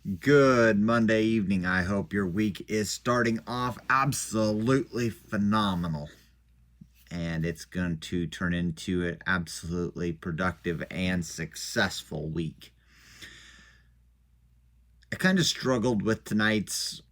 Good Monday evening. I hope your week is starting off absolutely phenomenal. And it's going to turn into an absolutely productive and successful week. I kind of struggled with tonight's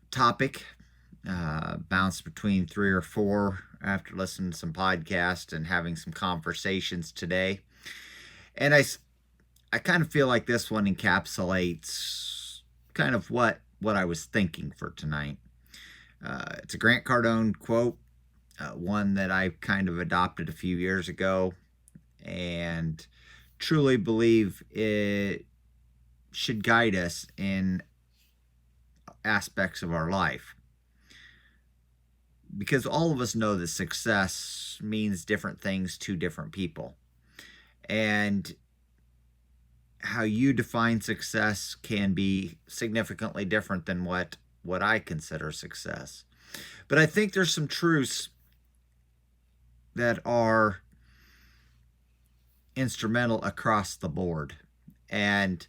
topic. Bounced between three or four after listening to some podcasts and having some conversations today. And I kind of feel like this one encapsulates kind of what I was thinking for tonight. It's a Grant Cardone quote, one that I kind of adopted a few years ago, and truly believe it should guide us in aspects of our life. Because all of us know that success means different things to different people. And how you define success can be significantly different than what I consider success. But I think there's some truths that are instrumental across the board, and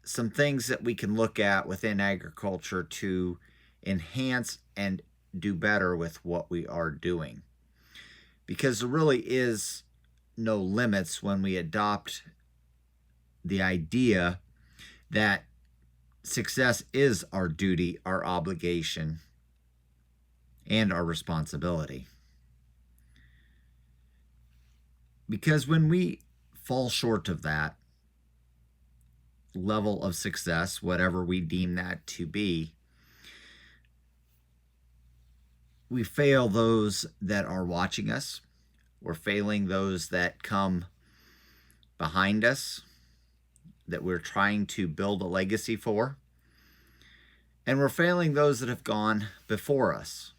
some things that we can look at within agriculture to enhance and do better with what we are doing. Because there really is no limits when we adopt the idea that success is our duty, our obligation, and our responsibility. Because when we fall short of that level of success, whatever we deem that to be, we fail those that are watching us. We're failing those that come behind us, that we're trying to build a legacy for. And we're failing those that have gone before us.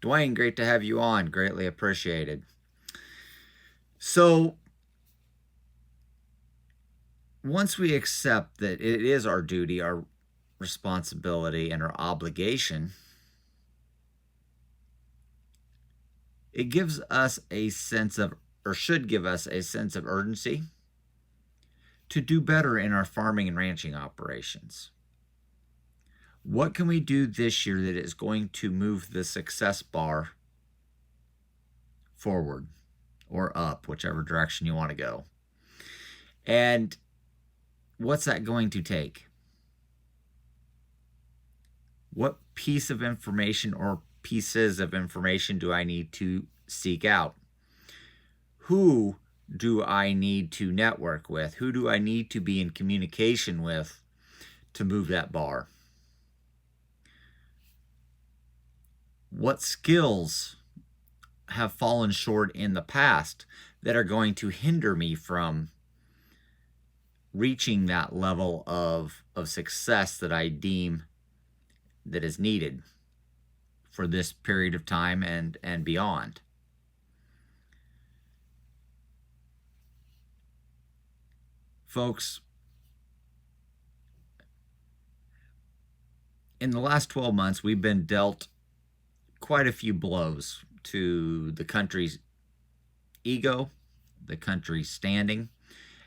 Dwayne, great to have you on. Greatly appreciated. So, once we accept that it is our duty, our responsibility, and our obligation, it gives us a sense of, or should give us a sense of urgency to do better in our farming and ranching operations. What can we do this year that is going to move the success bar forward or up, whichever direction you want to go? And what's that going to take? What piece of information or pieces of information do I need to seek out? Who do I need to network with? Who do I need to be in communication with to move that bar? What skills have fallen short in the past that are going to hinder me from reaching that level of success that I deem that is needed for this period of time and beyond? Folks, in the last 12 months, we've been dealt quite a few blows to the country's ego, the country's standing,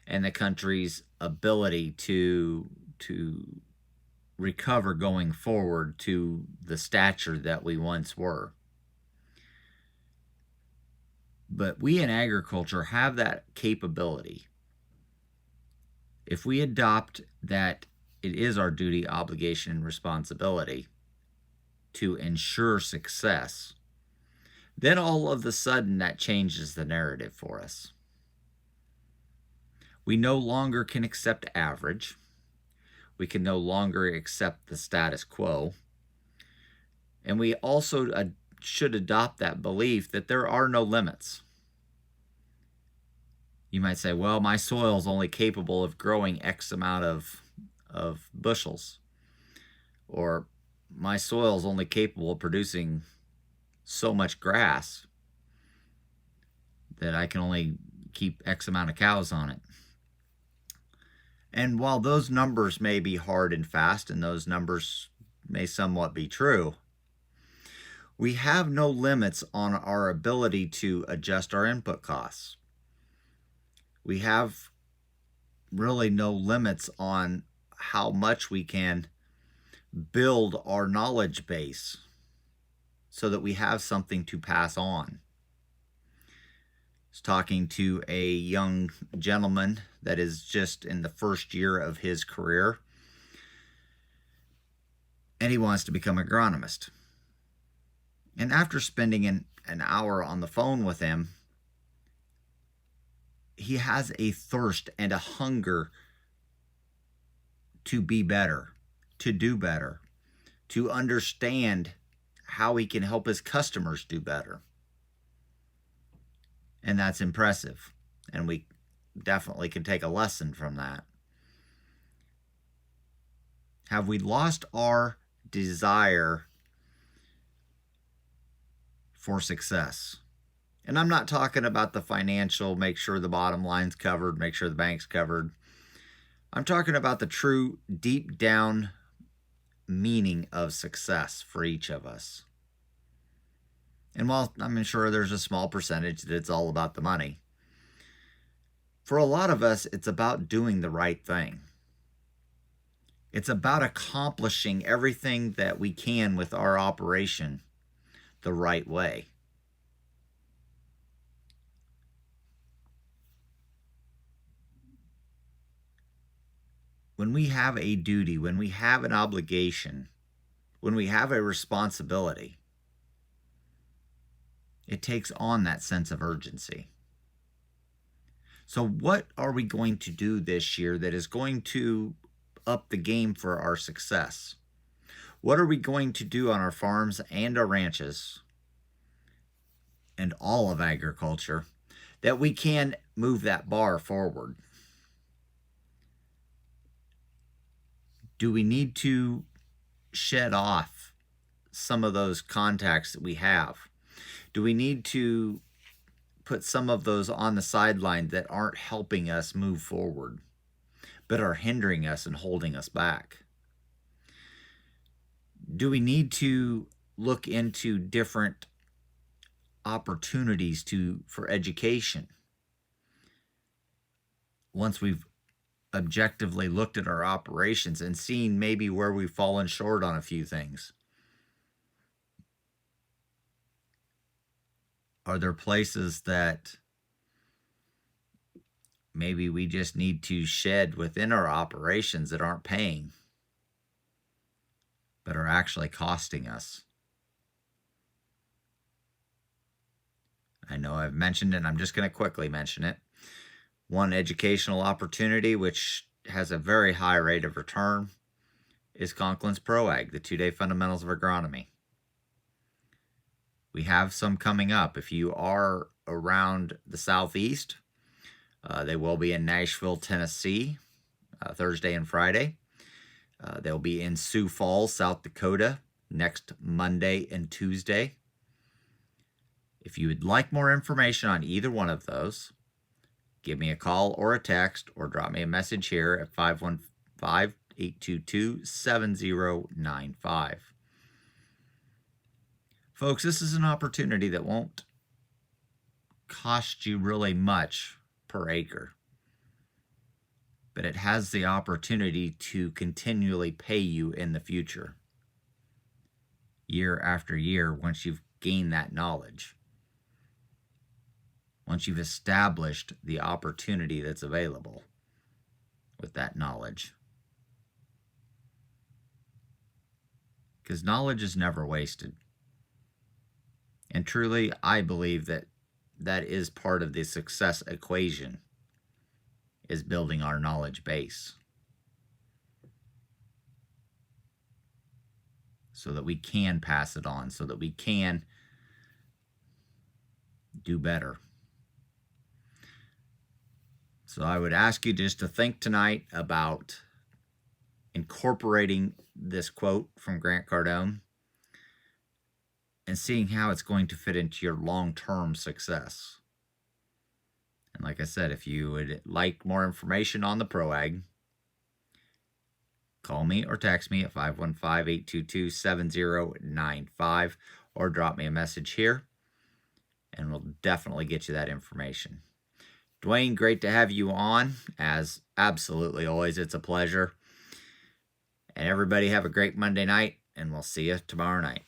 and the country's ability to recover going forward to the stature that we once were. But we in agriculture have that capability. If we adopt that it is our duty, obligation, and responsibility to ensure success, then all of a sudden that changes the narrative for us. We no longer can accept average. We can no longer accept the status quo. And we also should adopt that belief that there are no limits. You might say, well, my soil is only capable of growing X amount of bushels. Or my soil is only capable of producing so much grass that I can only keep X amount of cows on it. And while those numbers may be hard and fast, and those numbers may somewhat be true, we have no limits on our ability to adjust our input costs. We have really no limits on how much we can build our knowledge base so that we have something to pass on. I was talking to a young gentleman that is just in the first year of his career, and he wants to become an agronomist. And after spending an hour on the phone with him, he has a thirst and a hunger to be better, to do better, to understand how he can help his customers do better. And that's impressive. And we definitely can take a lesson from that. Have we lost our desire for success? And I'm not talking about the financial, make sure the bottom line's covered, make sure the bank's covered. I'm talking about the true deep down meaning of success for each of us. And while I'm sure there's a small percentage that it's all about the money, for a lot of us, it's about doing the right thing. It's about accomplishing everything that we can with our operation the right way. When we have a duty, when we have an obligation, when we have a responsibility, it takes on that sense of urgency. So what are we going to do this year that is going to up the game for our success? What are we going to do on our farms and our ranches and all of agriculture that we can move that bar forward? Do we need to shed off some of those contacts that we have? Do we need to put some of those on the sideline that aren't helping us move forward, but are hindering us and holding us back? Do we need to look into different opportunities for education once we've objectively looked at our operations and seen maybe where we've fallen short on a few things? Are there places that maybe we just need to shed within our operations that aren't paying, but are actually costing us? I know I've mentioned it, and I'm just going to quickly mention it. One educational opportunity, which has a very high rate of return, is Conklin's ProAg, the 2-day fundamentals of agronomy. We have some coming up. If you are around the Southeast, they will be in Nashville, Tennessee, Thursday and Friday. They'll be in Sioux Falls, South Dakota, next Monday and Tuesday. If you would like more information on either one of those, give me a call or a text or drop me a message here at 515-822-7095. Folks, this is an opportunity that won't cost you really much per acre, but it has the opportunity to continually pay you in the future, year after year, once you've gained that knowledge, once you've established the opportunity that's available with that knowledge. Because knowledge is never wasted. And truly, I believe that that is part of the success equation, is building our knowledge base so that we can pass it on, so that we can do better. So I would ask you just to think tonight about incorporating this quote from Grant Cardone and seeing how it's going to fit into your long-term success. And like I said, if you would like more information on the ProAg, call me or text me at 515-822-7095 or drop me a message here, and we'll definitely get you that information. Dwayne, great to have you on. As absolutely always, it's a pleasure. And everybody have a great Monday night, and we'll see you tomorrow night.